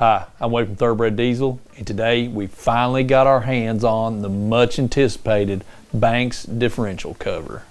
Hi, I'm Wade from Thoroughbred Diesel, and today we finally got our hands on the much anticipated Banks differential cover.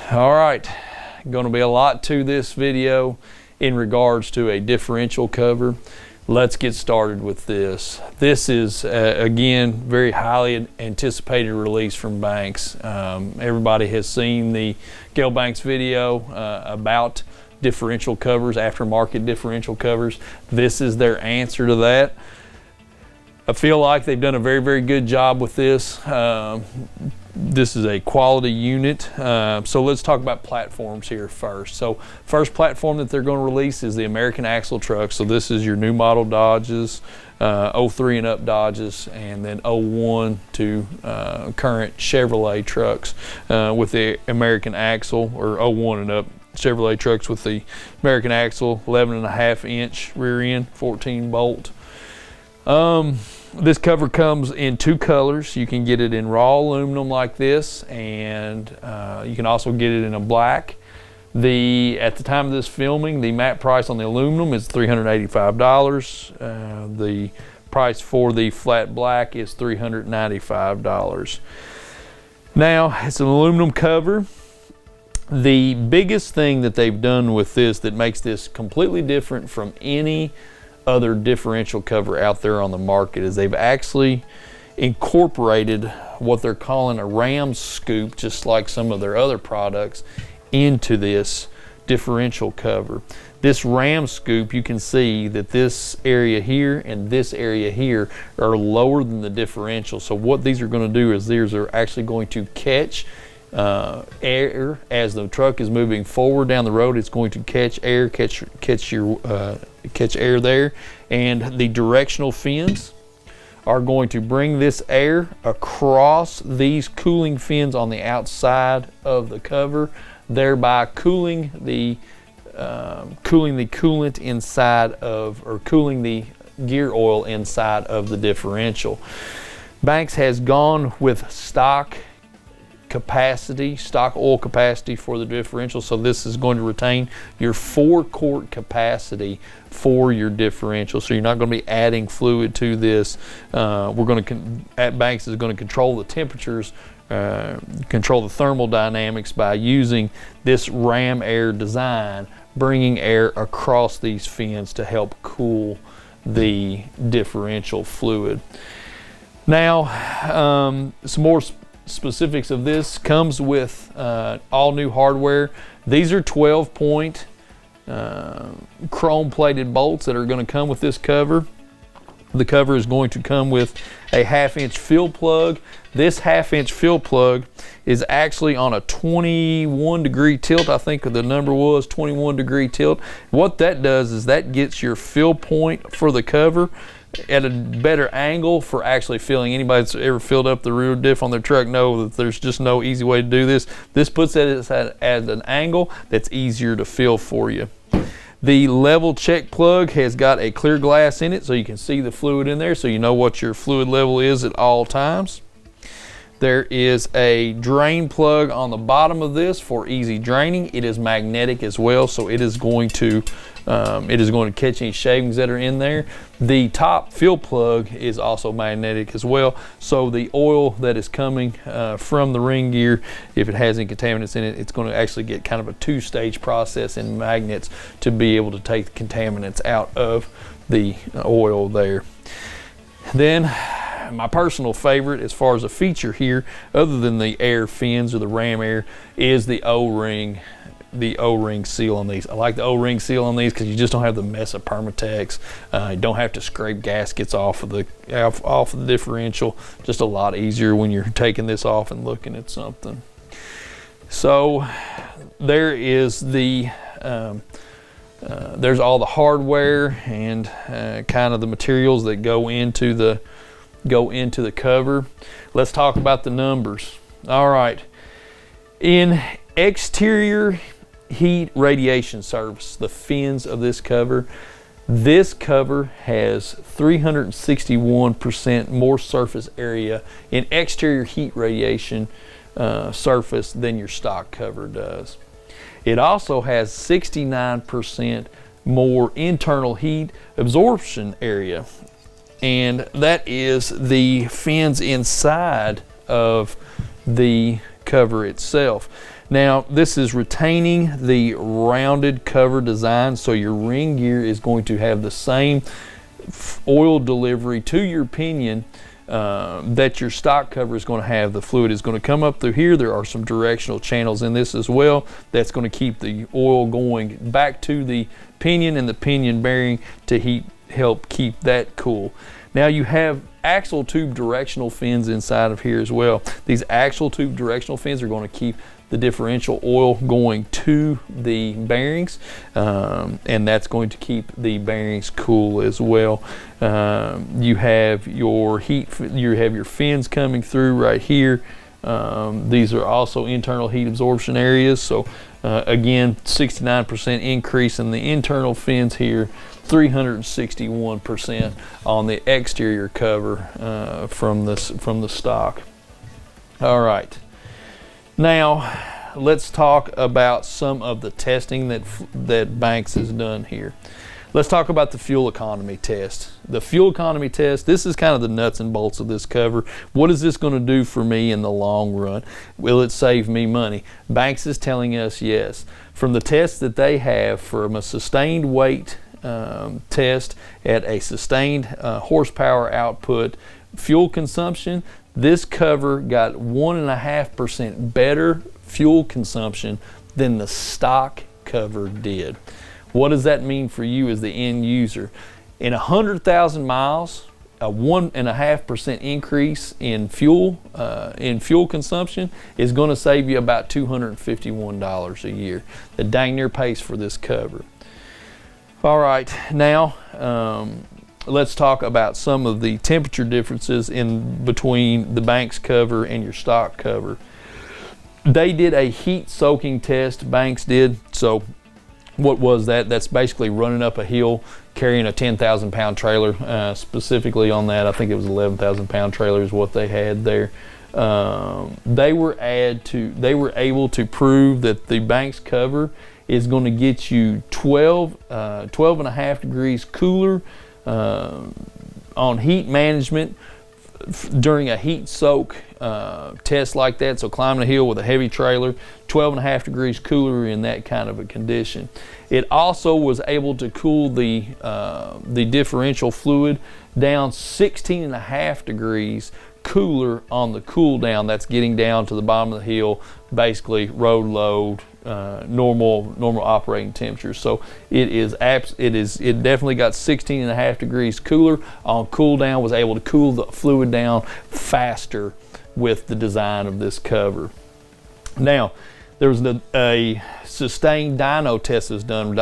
All right, going to be a lot to this video in regards to a differential cover. Let's get started with this. This is, again, very highly anticipated release from Banks. Everybody has seen the Gale Banks video about differential covers, aftermarket differential covers. This is their answer to that. I feel like they've done a very, very good job with this. This is a quality unit. So let's talk about platforms here first. So first platform that they're going to release is the American Axle truck. So this is your new model Dodges, 03 and up Dodges, and then 01 to current Chevrolet trucks with the American Axle, or 01 and up Chevrolet trucks with the American Axle, 11.5 inch rear end, 14 bolt. This cover comes in two colors. You can get it in raw aluminum like this, and you can also get it in a black. At the time of this filming, the MAP price on the aluminum is $385. The price for the flat black is $395. Now, it's an aluminum cover. The biggest thing that they've done with this that makes this completely different from any other differential cover out there on the market is they've actually incorporated what they're calling a ram scoop, just like some of their other products, into this differential cover. This ram scoop, you can see that this area here and this area here are lower than the differential. So what these are going to do is these are actually going to catch air as the truck is moving forward down the road. It's going to catch air, catch air there, and the directional fins are going to bring this air across these cooling fins on the outside of the cover, thereby cooling the coolant inside of, or cooling the gear oil inside of the differential. Banks has gone with stock oil capacity for the differential, so this is going to retain your 4-quart capacity for your differential, so you're not going to be adding fluid to this. Banks is going to control the temperatures, control the thermal dynamics by using this Ram-Air design, bringing air across these fins to help cool the differential fluid. Now, some more specifics of this. Comes with all new hardware. These are 12-point chrome plated bolts that are going to come with this cover. The cover is going to come with a 1/2 inch fill plug. This 1/2 inch fill plug is actually on a 21-degree tilt. I think the number was 21-degree tilt. What that does is that gets your fill point for the cover at a better angle for actually filling. Anybody that's ever filled up the rear diff on their truck know that there's just no easy way to do this. This puts it at an angle that's easier to fill for you. The level check plug has got a clear glass in it, so you can see the fluid in there, so you know what your fluid level is at all times. There is a drain plug on the bottom of this for easy draining. It is magnetic as well, so it is going to catch any shavings that are in there. The top fill plug is also magnetic as well, so the oil that is coming from the ring gear, if it has any contaminants in it, it's going to actually get kind of a 2-stage process in magnets to be able to take the contaminants out of the oil there. Then my personal favorite as far as a feature here, other than the air fins or the Ram-Air, is the O-ring seal on these. I like the O-ring seal on these because you just don't have the mess of Permatex. You don't have to scrape gaskets off of the differential. Just a lot easier when you're taking this off and looking at something. So there is there's all the hardware and kind of the materials that go into the cover. Let's talk about the numbers. All right, in exterior heat radiation service, the fins of this cover has 361% more surface area in exterior heat radiation surface than your stock cover does. It also has 69% more internal heat absorption area, and that is the fins inside of the cover itself. Now, this is retaining the rounded cover design, so your ring gear is going to have the same oil delivery to your pinion that your stock cover is going to have. The fluid is going to come up through here. There are some directional channels in this as well. That's going to keep the oil going back to the pinion and the pinion bearing to help keep that cool. Now you have axle tube directional fins inside of here as well. These axle tube directional fins are going to keep the differential oil going to the bearings, and that's going to keep the bearings cool as well. You have your fins coming through right here. These are also internal heat absorption areas, so again, 69% increase in the internal fins here, 361% on the exterior cover from the stock. All right. Now, let's talk about some of the testing that Banks has done here. Let's talk about the fuel economy test. The fuel economy test, this is kind of the nuts and bolts of this cover. What is this going to do for me in the long run? Will it save me money? Banks is telling us yes. From the tests that they have, from a sustained weight test at a sustained horsepower output, fuel consumption, this cover got 1.5% better fuel consumption than the stock cover did. What does that mean for you as the end user? In 100,000 miles, a 1.5% increase in fuel consumption is going to save you about $251 a year. The dang near pays for this cover. All right, now let's talk about some of the temperature differences in between the Banks cover and your stock cover. They did a heat soaking test, Banks did. So what was that? That's basically running up a hill carrying a 10,000 pound trailer. Specifically on that, I think it was 11,000 pound trailer is what they had there. They were able to prove that the Banks cover is going to get you 12.5 degrees cooler on heat management during a heat soak test like that. So climbing a hill with a heavy trailer, 12.5 degrees cooler in that kind of a condition. It also was able to cool the differential fluid down 16.5 degrees cooler on the cool down. That's getting down to the bottom of the hill, basically road load, normal operating temperature. So it definitely got 16.5 degrees cooler on cool down, was able to cool the fluid down faster with the design of this cover. Now, there was a sustained dyno test that's done.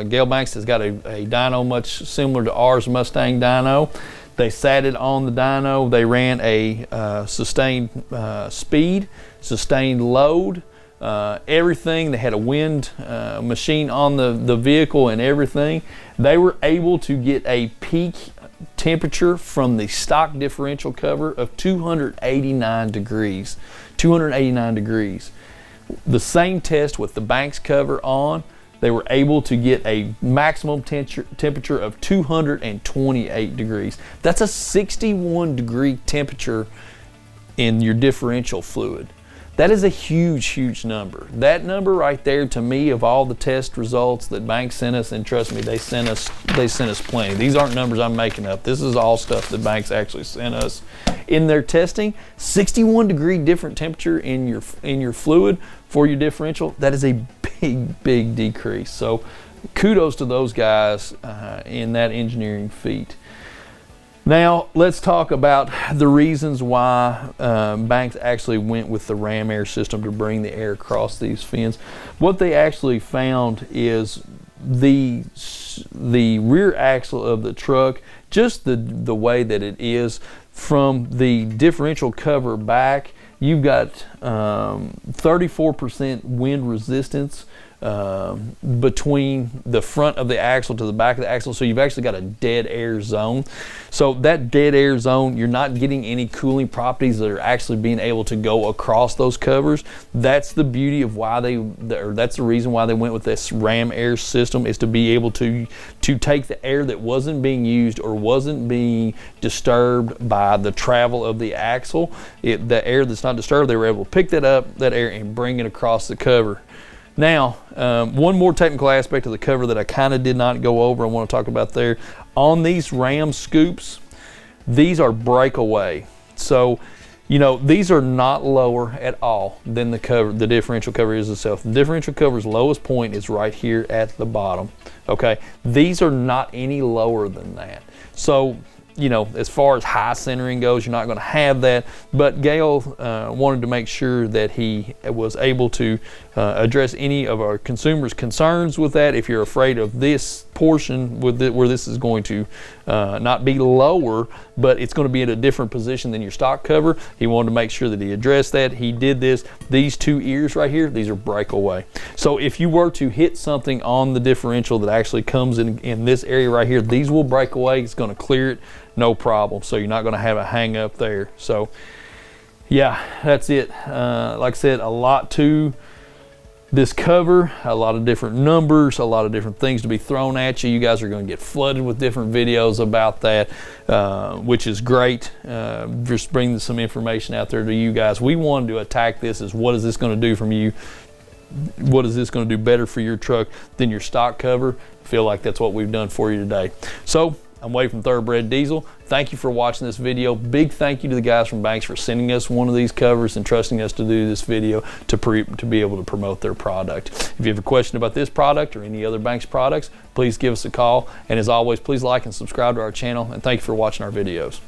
Gale Banks has got a dyno much similar to ours Mustang dyno. They sat it on the dyno. They ran a sustained speed, sustained load, everything. They had a wind machine on the vehicle and everything. They were able to get a peak temperature from the stock differential cover of 289 degrees. 289 degrees. The same test with the Banks cover on, they were able to get a maximum temperature of 228 degrees. That's a 61 degree temperature in your differential fluid. That is a huge number. That number right there, to me, of all the test results that Banks sent us, and trust me, they sent us plenty. These aren't numbers I'm making up. This is all stuff that Banks actually sent us in their testing. 61 degree different temperature in your fluid for your differential. That is a big decrease. So kudos to those guys in that engineering feat. Now let's talk about the reasons why Banks actually went with the Ram-Air system to bring the air across these fins. What they actually found is the rear axle of the truck, just the way that it is from the differential cover back, you've got 34% wind resistance between the front of the axle to the back of the axle, so you've actually got a dead air zone. So that dead air zone, you're not getting any cooling properties that are actually being able to go across those covers. That's the beauty of why that's the reason why they went with this Ram-Air system, is to be able to take the air that wasn't being used or wasn't being disturbed by the travel of the axle. The air that's not disturbed, they were able to pick that up, that air, and bring it across the cover. Now, one more technical aspect of the cover that I kind of did not go over, I want to talk about there. On these Ram scoops, these are breakaway. So, you know, these are not lower at all than the cover, the differential cover is itself. The differential cover's lowest point is right here at the bottom, okay? These are not any lower than that. So, you know, as far as high centering goes, you're not going to have that, but Gale wanted to make sure that he was able to address any of our consumers' concerns with that. If you're afraid of this portion where this is going to not be lower, but it's going to be at a different position than your stock cover, he wanted to make sure that he addressed that. He did this. These two ears right here, these are breakaway. So if you were to hit something on the differential that actually comes in this area right here, these will break away. It's going to clear it, no problem. So you're not going to have a hang up there. So yeah, that's it. Like I said, a lot to this cover, a lot of different numbers, a lot of different things to be thrown at you. You guys are going to get flooded with different videos about that, which is great. Just bringing some information out there to you guys. We wanted to attack this as, what is this going to do from you? What is this going to do better for your truck than your stock cover? I feel like that's what we've done for you today. So I'm Wade from Thoroughbred Diesel. Thank you for watching this video. Big thank you to the guys from Banks for sending us one of these covers and trusting us to do this video to be able to promote their product. If you have a question about this product or any other Banks products, please give us a call. And as always, please like and subscribe to our channel. And thank you for watching our videos.